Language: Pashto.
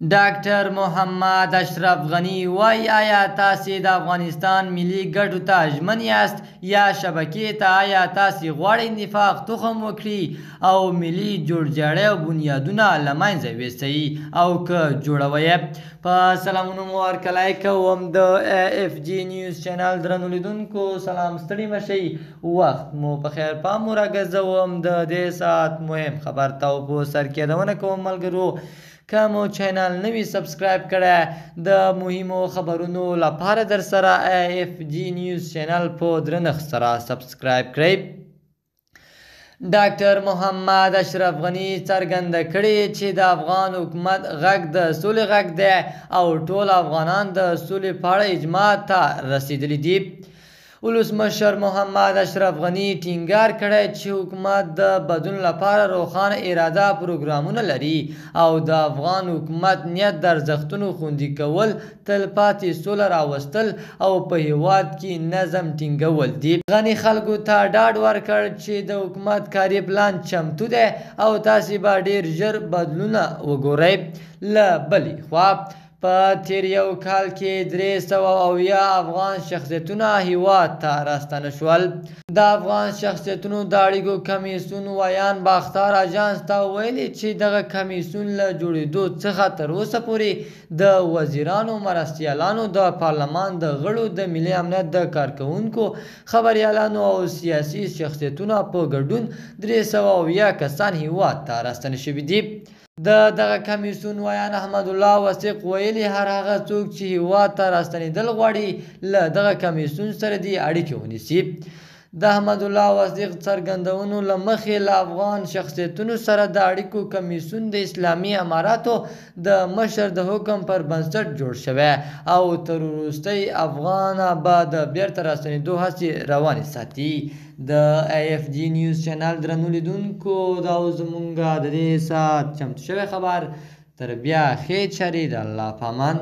ډاکټر محمد اشرف غني وایي آیا تاسې د افغانستان ملي ګټو ته ژمن یاست یا شبکې ته آیا تاسې غواړئ نفاق تخم وکړي او ملي جوړجاړی او بنیادونه له منځه یوسئ او که جوړوئ په سلامونو مو ورکلی کوم د اف جی نیوز چینل درنو لیدونکو سلام ستړي مشئ وخت مو په خیر پام مو راګرځوم د دې ساعت مهم خبر ته په سر کې یادونه کوم ملګرو که مو چینل نوی سبسکرایب کړی د مهمو خبرونو لپاره در سره اف جی نیوز چینل په درنښت سره سبسکرایب کړئ ډاکټر محمد اشرف غني څرګنده کړې چې د افغان حکومت غږ د سولې غږ دی او ټول افغانان د سولې په اړه اجماع ته رسېدلي دي ولسمشر محمد اشرف غني ټینګار کړی چې حکومت د بدلون لپاره روښانه اراده پروګرامونه لري او د افغان حکومت نیت د ارزښتونو خوندي کول تلپاتې سوله راوستل او په هیواد کې نظم ټینګول دي غني خلکو ته ډاډ ورکړ چې د حکومت کاري پلان چمتو دی او تاسې به ډیر ژر بدلونه وګورئ له بلې خوا په تیر یو کال کې 370 افغان شخصیتونه هیواد ته راستنه شول د افغان شخصیتونو د اړیکو کمیسیون ویان باختر اژانس ته ویلي چې دغه کمیسیون له جوړېدو څخه تر اوسه پورې د وزیرانو مرستیالانو د پارلمان د غړو د ملي امنیت د کارکوونکو خبریالانو او سیاسي شخصیتونو په ګډون 370 کسان هیواد ته راستنه شوي دي دغه کمیسیون ویان احمد الله وثیق ویلي هر هغه څوک چې هیواد ته راستنېدل غواړي له دغه کمیسیون سره دې اړیکې ونیسي د احمد الله وثیق څرګندونو له مخې له افغان شخصیتونو سره د اړیکو کمیسیون د اسلامي اماراتو د مشر د حکم پر بنسټ جوړ شوی او تر وروستۍ افغان به د بیرته راستنېدو هڅې روانې ساتي د اف جی نیوز چینل درنو لیدونکو دا زمونږ د دې ساعت چمتو شوی خبر تر بیا ښې چارې د الله په امان